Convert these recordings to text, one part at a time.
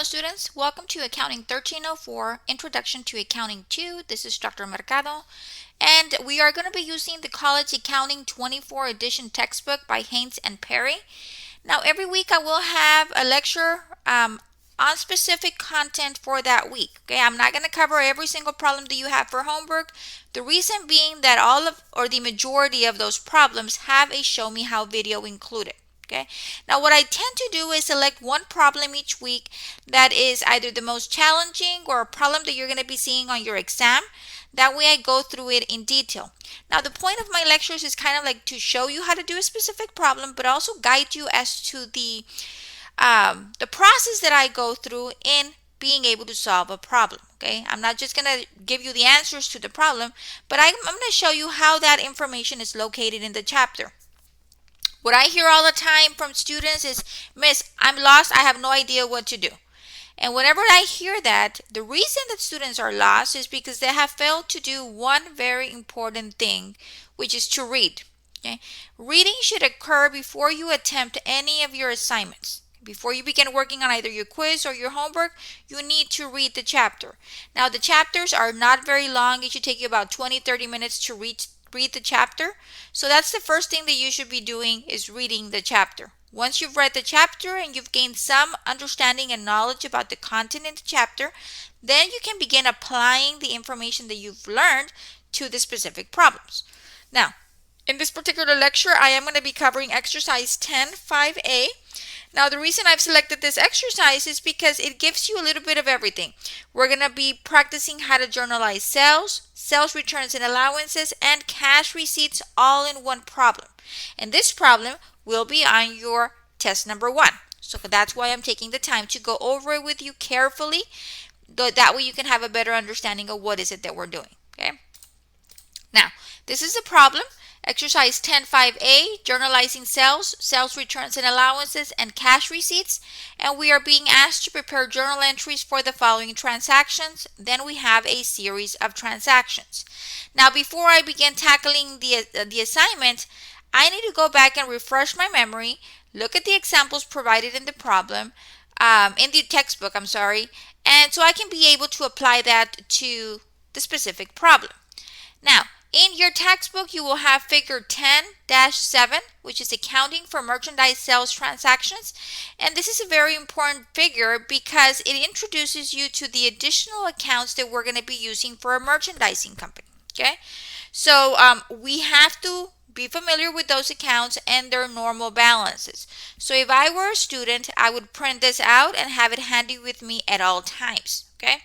students, welcome to Accounting 1304, Introduction to Accounting 2. This is Dr. Mercado, and we are going to be using the College Accounting 24 edition textbook by Haynes and Perry. Now, every week I will have a lecture on specific content for that week. Okay, I'm not going to cover every single problem that you have for homework. The reason being that the majority of those problems have a Show Me How video included. Okay. Now, what I tend to do is select one problem each week that is either the most challenging or a problem that you're going to be seeing on your exam. That way I go through it in detail. Now, the point of my lectures is kind of like to show you how to do a specific problem, but also guide you as to the process that I go through in being able to solve a problem. Okay, I'm not just going to give you the answers to the problem, but I'm going to show you how that information is located in the chapter. What I hear all the time from students is, Miss, I'm lost. I have no idea what to do. And whenever I hear that, the reason that students are lost is because they have failed to do one very important thing, which is to read. Okay? Reading should occur before you attempt any of your assignments. Before you begin working on either your quiz or your homework, you need to read the chapter. Now, the chapters are not very long. It should take you about 20-30 minutes to read the chapter. So that's the first thing that you should be doing, is reading the chapter. Once you've read the chapter and you've gained some understanding and knowledge about the content in the chapter, then you can begin applying the information that you've learned to the specific problems. Now, in this particular lecture, I am going to be covering exercise 10-5A. Now, the reason I've selected this exercise is because it gives you a little bit of everything. We're going to be practicing how to journalize sales returns and allowances, and cash receipts all in one problem. And this problem will be on your test number 1. So that's why I'm taking the time to go over it with you carefully. That way you can have a better understanding of what is it that we're doing. Okay. Now, this is a problem. Exercise 10-5A, journalizing sales returns and allowances, and cash receipts. And we are being asked to prepare journal entries for the following transactions. Then we have a series of transactions. Now, before I begin tackling the assignment, I need to go back and refresh my memory, look at the examples provided in the problem, in the textbook, and so I can be able to apply that to the specific problem. Now, in your textbook, you will have figure 10-7, which is accounting for merchandise sales transactions. And this is a very important figure because it introduces you to the additional accounts that we're going to be using for a merchandising company. Okay, so we have to be familiar with those accounts and their normal balances. So if I were a student, I would print this out and have it handy with me at all times. Okay,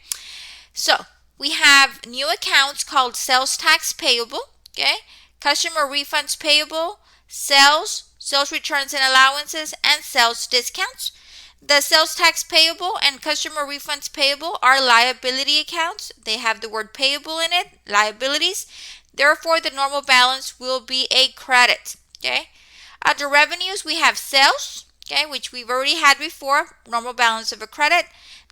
so we have new accounts called sales tax payable, okay, customer refunds payable, sales returns and allowances, and sales discounts. The sales tax payable and customer refunds payable are liability accounts. They have the word payable in it, liabilities. Therefore, the normal balance will be a credit, okay. Under revenues, we have sales, okay, which we've already had before, normal balance of a credit.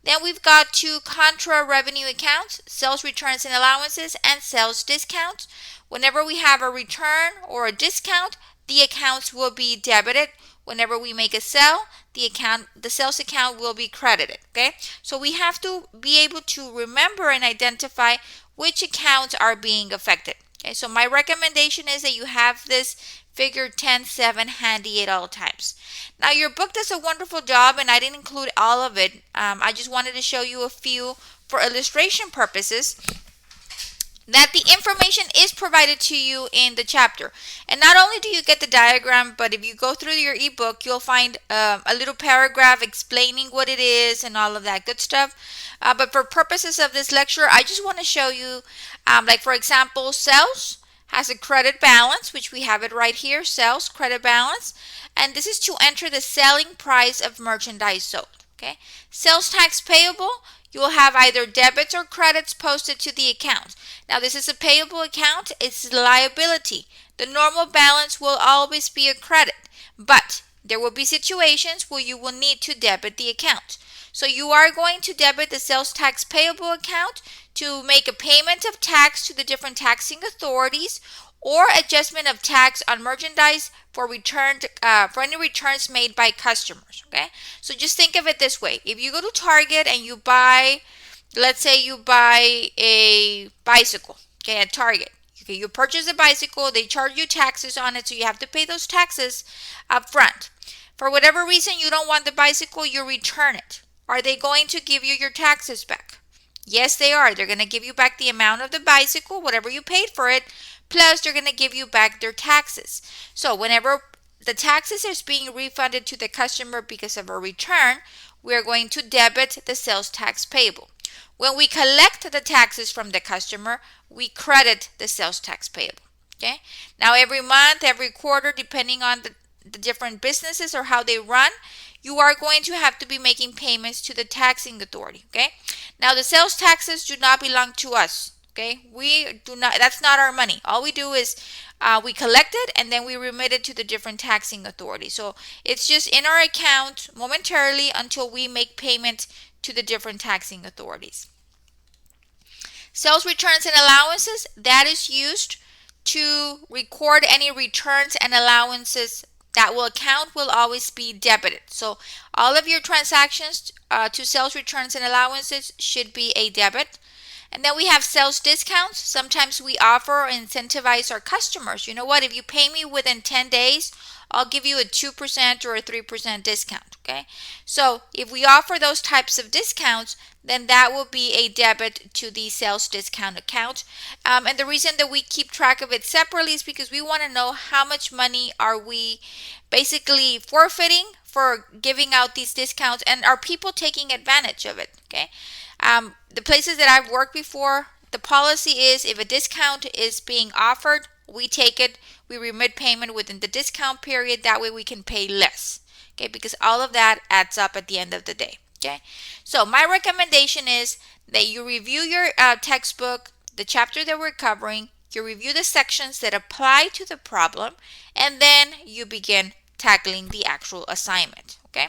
Then we've got 2 contra revenue accounts, sales returns and allowances, and sales discounts. Whenever we have a return or a discount, the accounts will be debited. Whenever we make a sale, the sales account will be credited. Okay, so we have to be able to remember and identify which accounts are being affected. Okay, so my recommendation is that you have this figure 10-7 handy at all times. Now, your book does a wonderful job, and I didn't include all of it. I just wanted to show you a few for illustration purposes, that the information is provided to you in the chapter. And not only do you get the diagram, but if you go through your ebook, you'll find a little paragraph explaining what it is and all of that good stuff. But for purposes of this lecture, I just want to show you, like for example, sales has a credit balance, which we have it right here, sales credit balance. And this is to enter the selling price of merchandise sold. Okay, sales tax payable, you will have either debits or credits posted to the account. Now, this is a payable account. It's a liability. The normal balance will always be a credit, but there will be situations where you will need to debit the account. So you are going to debit the sales tax payable account to make a payment of tax to the different taxing authorities, or adjustment of tax on merchandise for any returns made by customers. Okay, so just think of it this way: if you go to Target and you buy, let's say you buy a bicycle, okay, at Target. Okay, you purchase a bicycle, they charge you taxes on it, so you have to pay those taxes up front. For whatever reason you don't want the bicycle, you return it. Are they going to give you your taxes back? Yes, they are. They're going to give you back the amount of the bicycle, whatever you paid for it, plus they're going to give you back their taxes. So whenever the taxes is being refunded to the customer because of a return, we are going to debit the sales tax payable. When we collect the taxes from the customer, we credit the sales tax payable. Okay. Now every month, every quarter, depending on the different businesses or how they run, you are going to have to be making payments to the taxing authority. Okay. Now the sales taxes do not belong to us. Okay. We do not. That's not our money. All we do is we collect it and then we remit it to the different taxing authorities. So it's just in our account momentarily until we make payment to the different taxing authorities. Sales returns and allowances, that is used to record any returns and allowances. That account will always be debited. So all of your transactions to sales returns and allowances should be a debit. And then we have sales discounts. Sometimes we offer or incentivize our customers. You know what? If you pay me within 10 days, I'll give you a 2% or a 3% discount. Okay. So if we offer those types of discounts, then that will be a debit to the sales discount account. And the reason that we keep track of it separately is because we want to know how much money are we basically forfeiting for giving out these discounts, and are people taking advantage of it. Okay. The places that I've worked before, the policy is if a discount is being offered, we take it, we remit payment within the discount period. That way we can pay less. Okay, because all of that adds up at the end of the day. Okay, so my recommendation is that you review your textbook, the chapter that we're covering, you review the sections that apply to the problem, and then you begin tackling the actual assignment. Okay,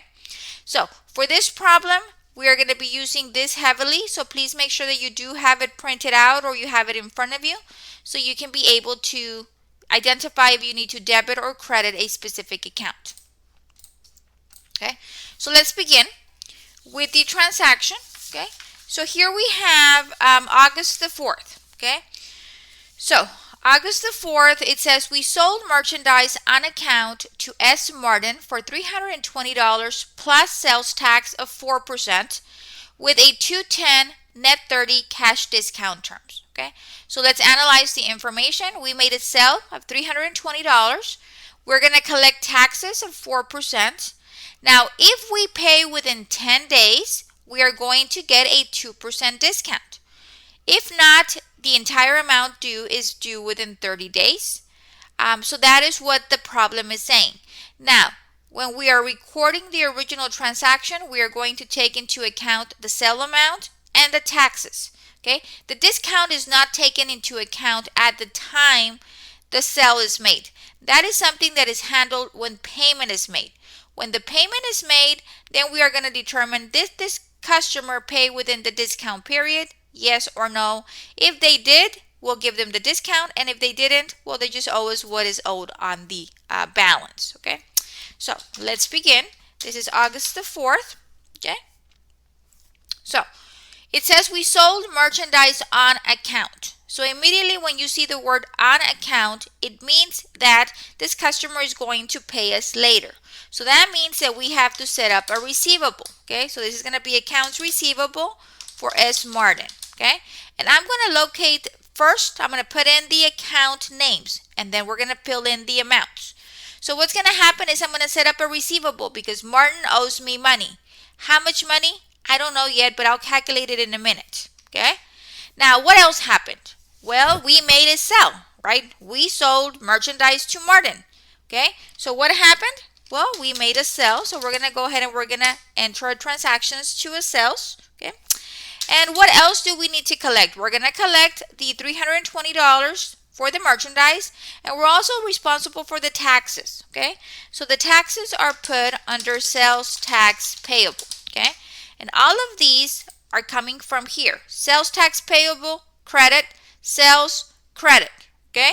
so for this problem, we are going to be using this heavily, so please make sure that you do have it printed out or you have it in front of you so you can be able to identify if you need to debit or credit a specific account. Okay, so let's begin with the transaction. Okay, so here we have August the 4th. Okay, so August the 4th, it says we sold merchandise on account to S. Martin for $320 plus sales tax of 4% with a 210 net 30 cash discount terms. Okay, so let's analyze the information. We made a sale of $320. We're going to collect taxes of 4%. Now, if we pay within 10 days, we are going to get a 2% discount. If not, the entire amount due is due within 30 days. So that is what the problem is saying. Now, when we are recording the original transaction, we are going to take into account the sale amount and the taxes. Okay, the discount is not taken into account at the time the sale is made. That is something that is handled when payment is made. When the payment is made, then we are going to determine did this customer pay within the discount period, yes or no. If they did, we'll give them the discount, and if they didn't, well, they just owe us what is owed on the balance. Okay, so let's begin. This is August the 4th. Okay, so it says we sold merchandise on account. So immediately when you see the word on account, it means that this customer is going to pay us later. So that means that we have to set up a receivable. Okay, so this is going to be accounts receivable for S. Martin. Okay, and I'm going to locate first, I'm going to put in the account names, and then we're going to fill in the amounts. So what's going to happen is I'm going to set up a receivable because Martin owes me money. How much money? I don't know yet, but I'll calculate it in a minute. Okay, now what else happened? Well, we made a sale, right? We sold merchandise to Martin. Okay, so what happened? Well, we made a sale, so we're going to go ahead and we're going to enter our transactions to a sales. Okay, and what else do we need to collect? We're going to collect the $320 for the merchandise, and we're also responsible for the taxes. Okay, so the taxes are put under sales tax payable. Okay, and all of these are coming from here. Sales tax payable, credit, sales, credit. Okay,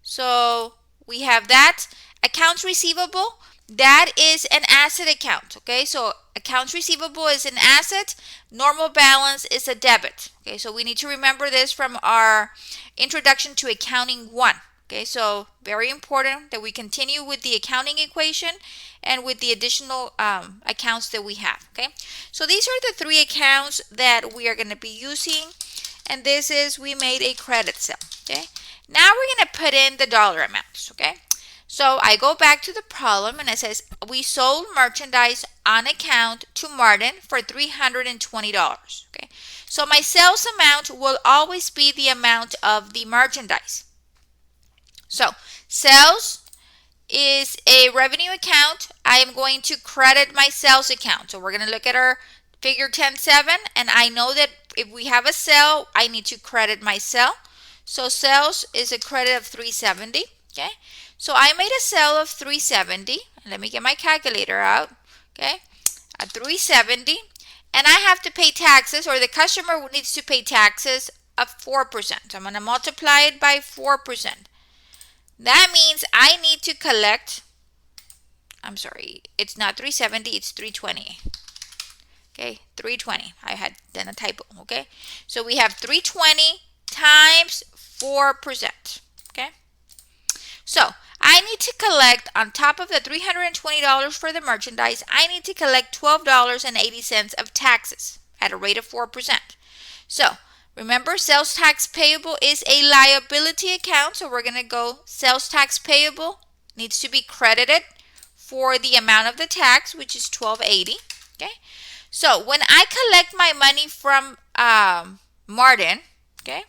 So we have that. Accounts receivable, that is an asset account. Okay, so accounts receivable is an asset. Normal balance is a debit. Okay, so we need to remember this from our Introduction to Accounting 1. Okay, so very important that we continue with the accounting equation and with the additional accounts that we have. Okay, so these are the three accounts that we are going to be using, and this is, we made a credit sale. Okay, now we're going to put in the dollar amounts. Okay, so I go back to the problem and it says we sold merchandise on account to Martin for $320. Okay, so my sales amount will always be the amount of the merchandise. So sales is a revenue account. I am going to credit my sales account. So we're going to look at our figure 10.7, and I know that if we have a sale, I need to credit my sale. So sales is a credit of 370. Okay, so I made a sale of 370. Let me get my calculator out. Okay, at 370, and I have to pay taxes, or the customer needs to pay taxes of 4%. So I'm going to multiply it by 4%. That means I need to collect, I'm sorry, it's not 370, it's 320. Okay, 320. I had done a typo. Okay, so we have 320 times 4%. Okay, so I need to collect, on top of the $320 for the merchandise, I need to collect $12.80 of taxes at a rate of 4%. So remember, sales tax payable is a liability account, so we're going to go sales tax payable needs to be credited for the amount of the tax, which is $12.80. Okay, so when I collect my money from Martin, okay,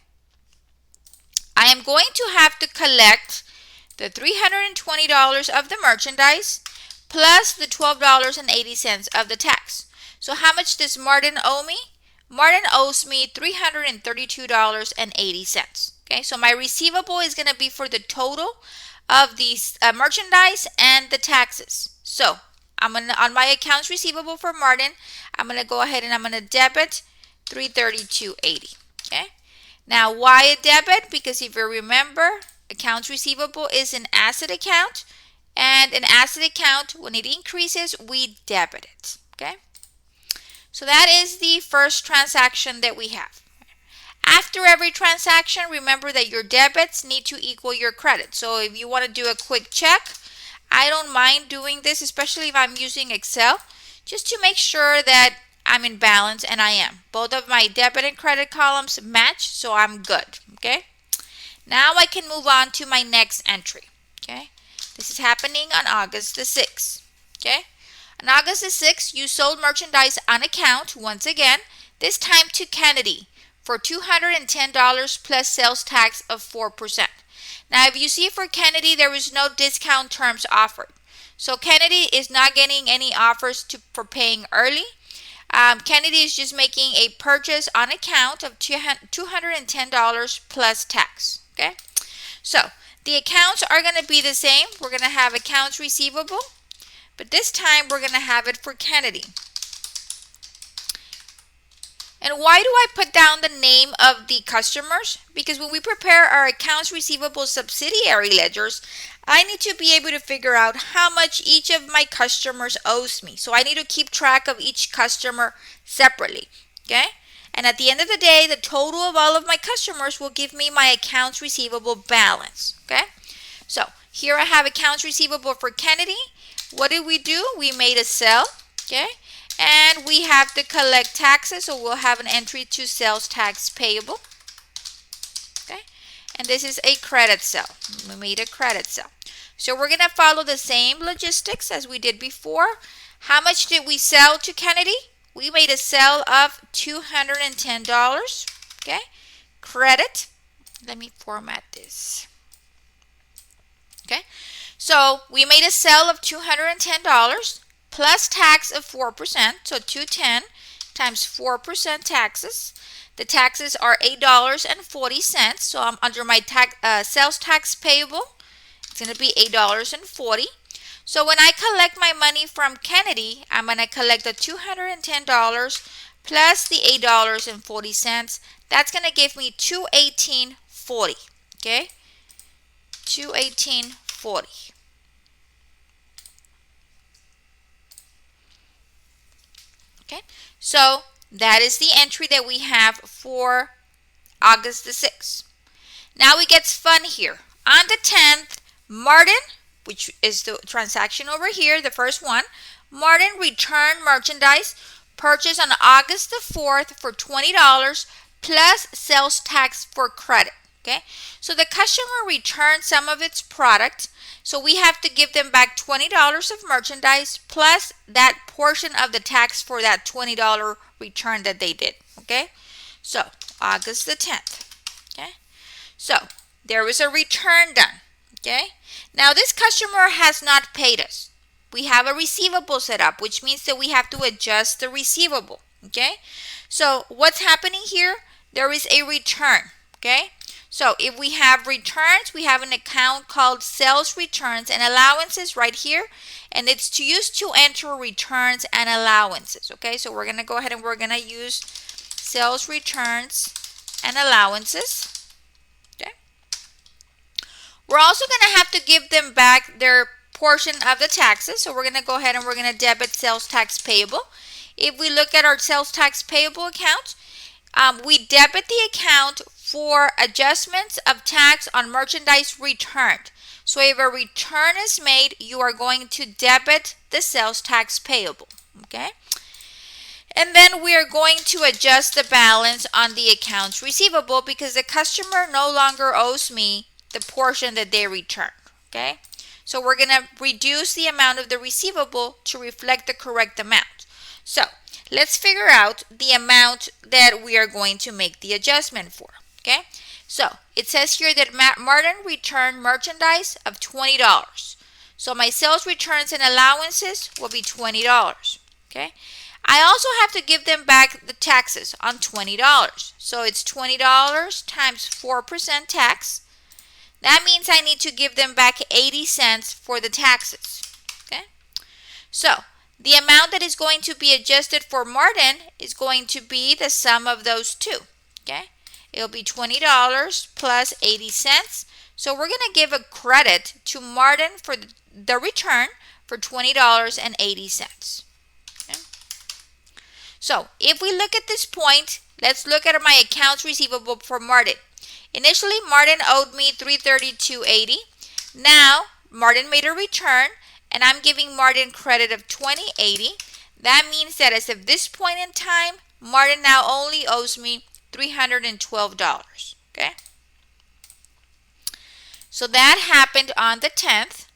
I am going to have to collect the $320 of the merchandise plus the $12.80 of the tax. So how much does Martin owe me? Martin owes me $332.80. Okay, so my receivable is going to be for the total of the merchandise and the taxes. So I'm gonna, on my accounts receivable for Martin, I'm going to go ahead and I'm going to debit $332.80. Okay, now why a debit? Because if you remember, accounts receivable is an asset account, and an asset account, when it increases, we debit it. Okay, so that is the first transaction that we have. After every transaction, remember that your debits need to equal your credit. So if you want to do a quick check, I don't mind doing this, especially if I'm using Excel, just to make sure that I'm in balance, and I am. Both of my debit and credit columns match, so I'm good. Okay, now I can move on to my next entry. Okay, this is happening on August the 6th. Okay, on August the 6th, you sold merchandise on account, once again, this time to Kennedy, for $210 plus sales tax of 4%. Now, if you see for Kennedy, there is no discount terms offered. So Kennedy is not getting any offers for paying early. Kennedy is just making a purchase on account of $210 plus tax. Okay, so the accounts are going to be the same. We're going to have accounts receivable, but this time we're going to have it for Kennedy. And why do I put down the name of the customers? Because when we prepare our accounts receivable subsidiary ledgers, I need to be able to figure out how much each of my customers owes me. So I need to keep track of each customer separately. Okay? And at the end of the day, the total of all of my customers will give me my accounts receivable balance. Okay? So here I have accounts receivable for Kennedy. What did we do? We made a sale. Okay? And we have to collect taxes, so we'll have an entry to sales tax payable. Okay, and this is a credit sale. We made a credit sale. So we're going to follow the same logistics as we did before. How much did we sell to Kennedy? We made a sale of $210. Okay, credit. Let me format this. Okay, so we made a sale of $210. Plus tax of 4%, so 210 times 4% taxes. The taxes are $8.40, so I'm under my sales tax payable. It's going to be $8.40. So when I collect my money from Kennedy, I'm going to collect the $210 plus the $8.40. That's going to give me $218.40. Okay, 218.40. Okay, so that is the entry that we have for August the 6th. Now it gets fun here. On the 10th, Martin, which is the transaction over here, the first one, Martin returned merchandise purchased on August the 4th for $20 plus sales tax for credit. Okay, so the customer returned some of its product, so we have to give them back $20 of merchandise plus that portion of the tax for that $20 return that they did. Okay, so August the 10th. Okay, so there was a return done. Okay, now this customer has not paid us. We have a receivable set up, which means that we have to adjust the receivable. Okay, so what's happening here? There is a return. Okay, so if we have returns, we have an account called sales returns and allowances right here, and it's to use to enter returns and allowances. Okay, so we're going to go ahead and we're going to use sales returns and allowances. Okay, we're also going to have to give them back their portion of the taxes, so we're going to go ahead and we're going to debit sales tax payable. If we look at our sales tax payable account, we debit the account for adjustments of tax on merchandise returned. So if a return is made, you are going to debit the sales tax payable. Okay, and then we are going to adjust the balance on the accounts receivable because the customer no longer owes me the portion that they returned. Okay, so we're going to reduce the amount of the receivable to reflect the correct amount. So let's figure out the amount that we are going to make the adjustment for. Okay, so it says here that Martin returned merchandise of $20. So my sales returns and allowances will be $20. Okay, I also have to give them back the taxes on $20. So it's $20 times 4% tax. That means I need to give them back 80 cents for the taxes. Okay, so the amount that is going to be adjusted for Martin is going to be the sum of those two. Okay, it'll be $20 plus 80 cents. So we're going to give a credit to Martin for the return for $20.80. Okay, so if we look at this point, let's look at my accounts receivable for Martin. Initially, Martin owed me $332.80. Now, Martin made a return, and I'm giving Martin credit of $20.80. That means that as of this point in time, Martin now only owes me $312. Okay? So that happened on the 10th.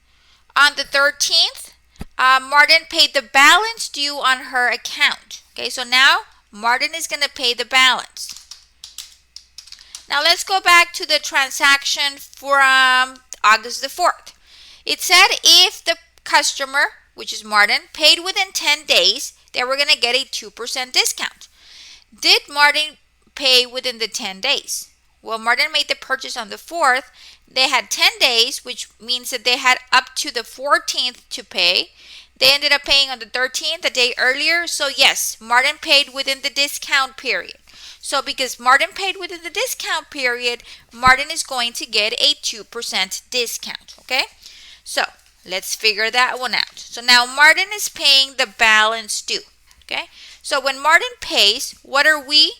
On the 13th, Martin paid the balance due on her account. Okay, so now Martin is going to pay the balance. Now let's go back to the transaction from August the 4th. It said if the customer, which is Martin, paid within 10 days, they were going to get a 2% discount. Did Martin pay within the 10 days? Well, Martin made the purchase on the 4th. They had 10 days, which means that they had up to the 14th to pay. They ended up paying on the 13th, a day earlier. So yes, Martin paid within the discount period. So because Martin paid within the discount period, Martin is going to get a 2% discount. Okay, so let's figure that one out. So now Martin is paying the balance due. Okay, so when Martin pays, what are we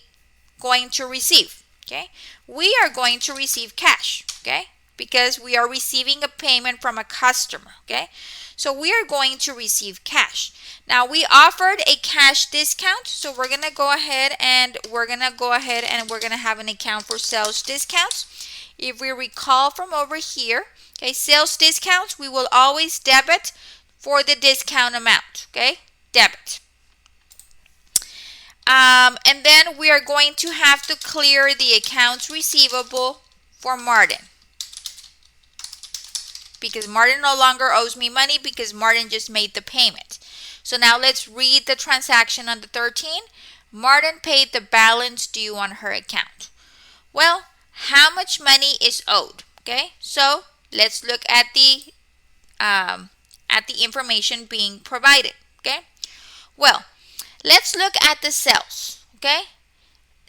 going to receive? Okay, we are going to receive cash. Okay, because we are receiving a payment from a customer. Okay, so we are going to receive cash. Now we offered a cash discount, so we're going to go ahead and we're going to have an account for sales discounts. If we recall from over here, okay, sales discounts, we will always debit for the discount amount. Okay, debit. And then we are going to have to clear the accounts receivable for Martin, because Martin no longer owes me money because Martin just made the payment. So now let's read the transaction on the 13th. Martin paid the balance due on her account. Well, how much money is owed? Okay, so let's look at the information being provided. Okay, well, let's look at the sales. Okay,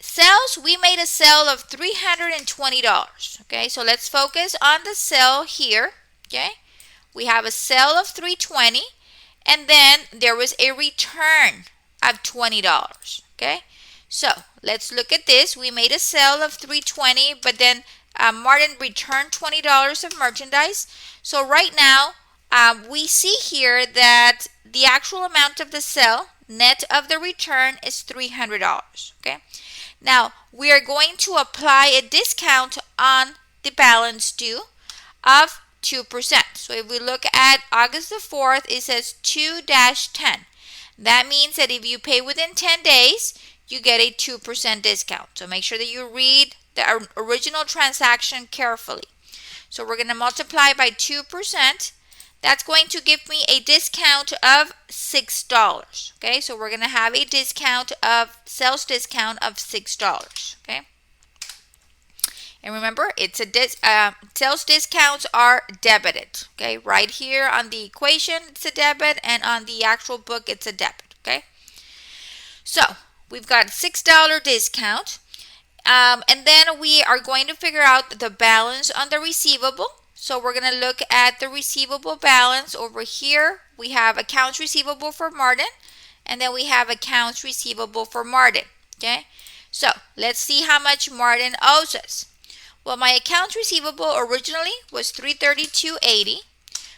sales, we made a sale of $320. Okay, so let's focus on the sale here. Okay, we have a sale of $320, and then there was a return of $20. Okay, so let's look at this. We made a sale of $320, but then Martin returned $20 of merchandise. So right now, we see here that the actual amount of the sale, net of the return, is $300. Okay. Now, we are going to apply a discount on the balance due of 2%. So if we look at August the 4th, it says 2-10. That means that if you pay within 10 days, you get a 2% discount. So make sure that you read the original transaction carefully. So we're going to multiply by 2%. That's going to give me a discount of $6. Okay, so we're going to have a discount of sales discount of $6. Okay, and remember, it's a sales discounts are debited. Okay, right here on the equation, it's a debit, and on the actual book, it's a debit. Okay, so we've got $6 discount, and then we are going to figure out the balance on the receivable. So we're going to look at the receivable balance over here. We have accounts receivable for Martin, and then we have accounts receivable for Martin. Okay, so let's see how much Martin owes us. Well, my accounts receivable originally was $332.80,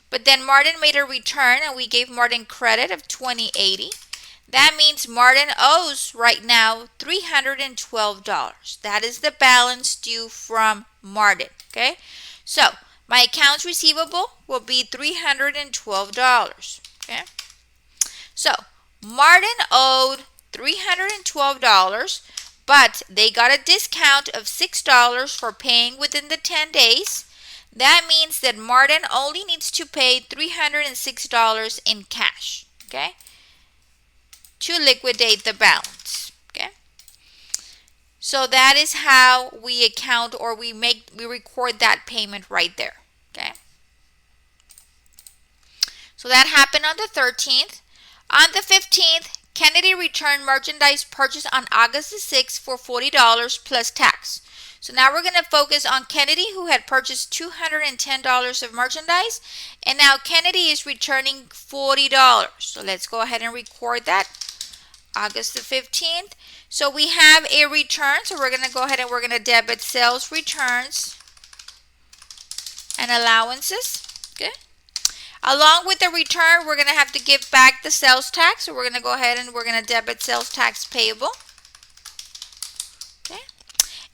but then Martin made a return and we gave Martin credit of $20.80. That means Martin owes right now $312. That is the balance due from Martin. Okay, so my accounts receivable will be $312. Okay, so Martin owed $312, but they got a discount of $6 for paying within the 10 days. That means that Martin only needs to pay $306 in cash. Okay, to liquidate the balance. Okay, so that is how we account, or we record that payment right there. Okay, so that happened on the 13th. On the 15th, Kennedy returned merchandise purchased on August the 6th for $40 plus tax. So now we're going to focus on Kennedy, who had purchased $210 of merchandise, and now Kennedy is returning $40. So let's go ahead and record that. August the 15th. So we have a return. So we're going to go ahead and we're going to debit sales returns and allowances. Okay. Along with the return, we're going to have to give back the sales tax. So we're going to go ahead and we're going to debit sales tax payable. Okay.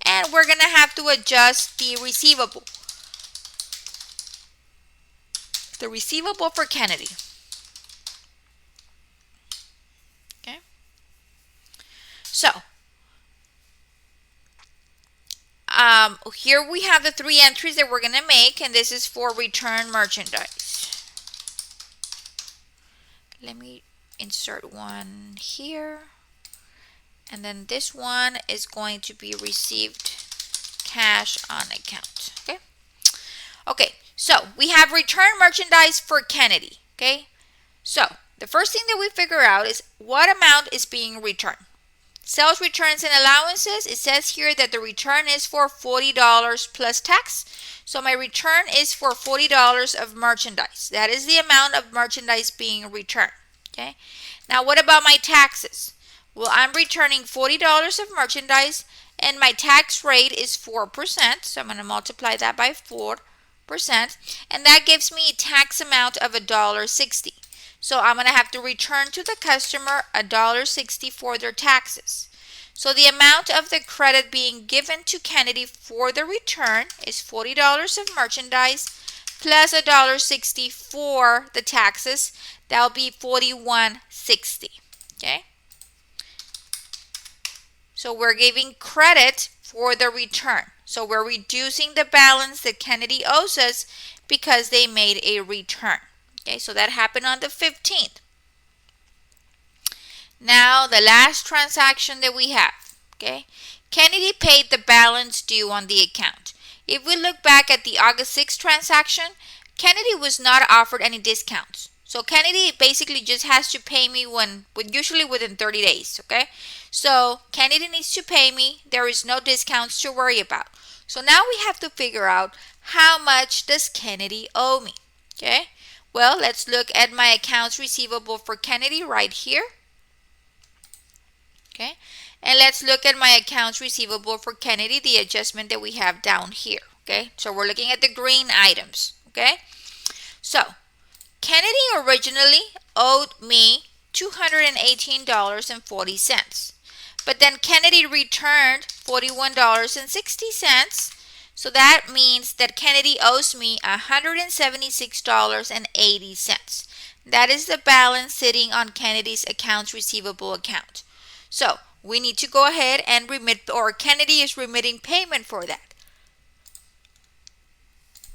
And we're going to have to adjust the receivable. The receivable for Kennedy. Okay. So, here we have the 3 entries that we're going to make, and this is for return merchandise. Let me insert one here, and then this one is going to be received cash on account. Okay. Okay, so we have return merchandise for Kennedy. Okay, so the first thing that we figure out is what amount is being returned. Sales returns and allowances, it says here that the return is for $40 plus tax. So my return is for $40 of merchandise. That is the amount of merchandise being returned. Okay. Now what about my taxes? Well, I'm returning $40 of merchandise and my tax rate is 4%. So I'm going to multiply that by 4%. And that gives me a tax amount of $1.60. So I'm going to have to return to the customer $1.60 for their taxes. So the amount of the credit being given to Kennedy for the return is $40 of merchandise plus $1.60 for the taxes. That will be $41.60. Okay. So we're giving credit for the return. So we're reducing the balance that Kennedy owes us because they made a return. Okay, so that happened on the 15th. Now, the last transaction that we have, okay, Kennedy paid the balance due on the account. If we look back at the August 6th transaction, Kennedy was not offered any discounts. So Kennedy basically just has to pay me usually within 30 days, okay? So Kennedy needs to pay me. There is no discounts to worry about. So now we have to figure out how much does Kennedy owe me, okay? Well, let's look at my accounts receivable for Kennedy right here. Okay, and let's look at my accounts receivable for Kennedy, the adjustment that we have down here. Okay, so we're looking at the green items. Okay, so Kennedy originally owed me $218.40, but then Kennedy returned $41.60. So that means that Kennedy owes me $176.80. That is the balance sitting on Kennedy's accounts receivable account. So we need to go ahead and remit, or Kennedy is remitting payment for that.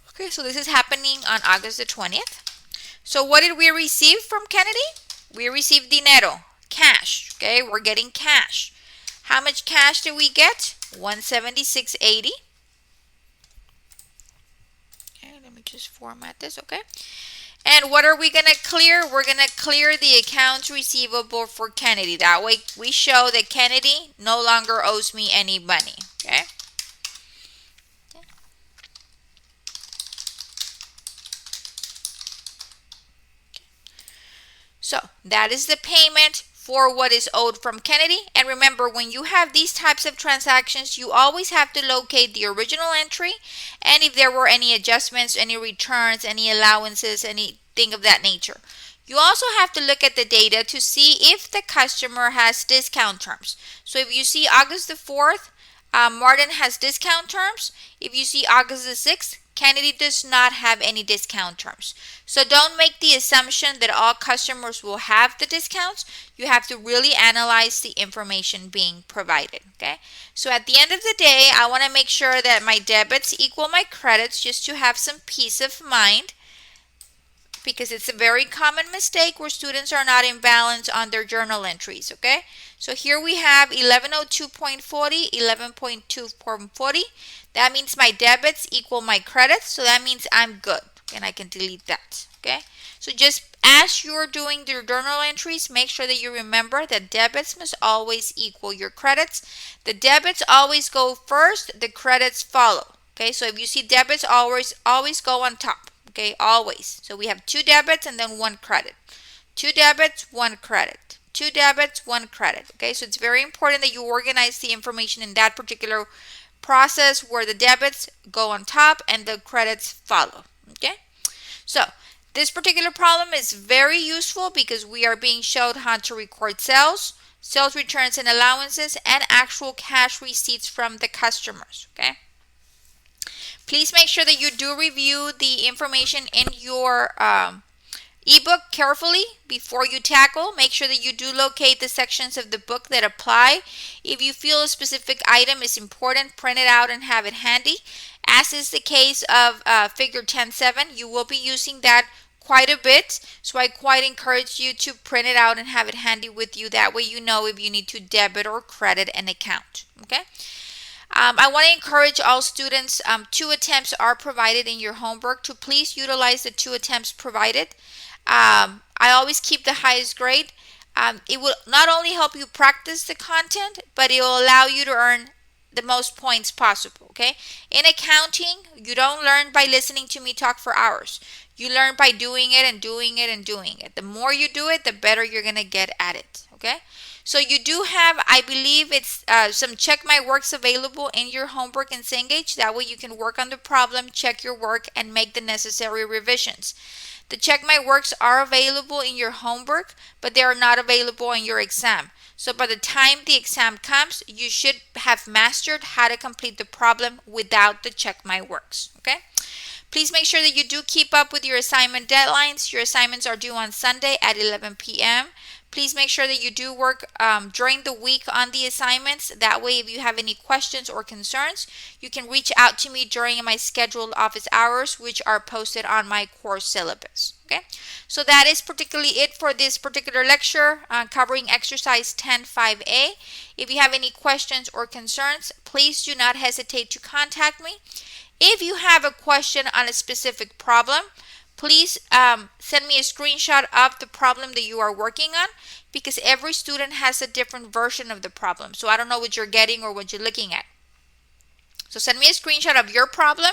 Okay, so this is happening on August the 20th. So what did we receive from Kennedy? We received dinero, cash. Okay, we're getting cash. How much cash did we get? $176.80. Okay, let me just format this, okay? And what are we going to clear? We're going to clear the accounts receivable for Kennedy. That way we show that Kennedy no longer owes me any money. Okay? So that is the payment for what is owed from Kennedy. And remember, when you have these types of transactions, you always have to locate the original entry and if there were any adjustments, any returns, any allowances, anything of that nature. You also have to look at the data to see if the customer has discount terms. So if you see August the 4th, Martin has discount terms. If you see August the 6th, Kennedy does not have any discount terms. So don't make the assumption that all customers will have the discounts. You have to really analyze the information being provided, okay? So at the end of the day, I want to make sure that my debits equal my credits just to have some peace of mind, because it's a very common mistake where students are not in balance on their journal entries, okay? So here we have 1102.40, 11.2.40. That means my debits equal my credits, so that means I'm good, and I can delete that, okay? So just as you're doing your journal entries, make sure that you remember that debits must always equal your credits. The debits always go first, the credits follow, okay? So if you see debits, always go on top. Okay, always. So we have 2 debits and then 1 credit. 2 debits, 1 credit. 2 debits, 1 credit. Okay, so it's very important that you organize the information in that particular process where the debits go on top and the credits follow. Okay, so this particular problem is very useful because we are being shown how to record sales, sales returns and allowances, and actual cash receipts from the customers. Okay. Please make sure that you do review the information in your ebook carefully before you tackle. Make sure that you do locate the sections of the book that apply. If you feel a specific item is important, print it out and have it handy. As is the case of figure 10.7, you will be using that quite a bit. So I quite encourage you to print it out and have it handy with you. That way you know if you need to debit or credit an account. Okay. I want to encourage all students, 2 attempts are provided in your homework, to please utilize the 2 attempts provided. I always keep the highest grade. It will not only help you practice the content, but it will allow you to earn the most points possible, okay? In accounting, you don't learn by listening to me talk for hours. You learn by doing it and doing it and doing it. The more you do it, the better you're going to get at it, okay? So you do have, I believe it's some check my works available in your homework in Cengage. That way you can work on the problem, check your work, and make the necessary revisions. The check my works are available in your homework, but they are not available in your exam. So by the time the exam comes, you should have mastered how to complete the problem without the check my works, okay? Please make sure that you do keep up with your assignment deadlines. Your assignments are due on Sunday at 11 p.m. Please make sure that you do work during the week on the assignments. That way, if you have any questions or concerns, you can reach out to me during my scheduled office hours, which are posted on my course syllabus. Okay, so that is particularly it for this particular lecture covering exercise 10.5a. If you have any questions or concerns, please do not hesitate to contact me. If you have a question on a specific problem, please send me a screenshot of the problem that you are working on, because every student has a different version of the problem. So I don't know what you're getting or what you're looking at. So send me a screenshot of your problem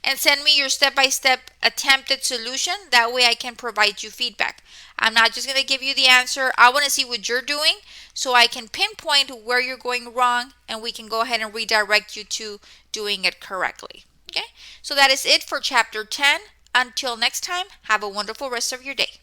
and send me your step-by-step attempted solution. That way I can provide you feedback. I'm not just going to give you the answer. I want to see what you're doing so I can pinpoint where you're going wrong, and we can go ahead and redirect you to doing it correctly. Okay, so that is it for Chapter 10. Until next time, have a wonderful rest of your day.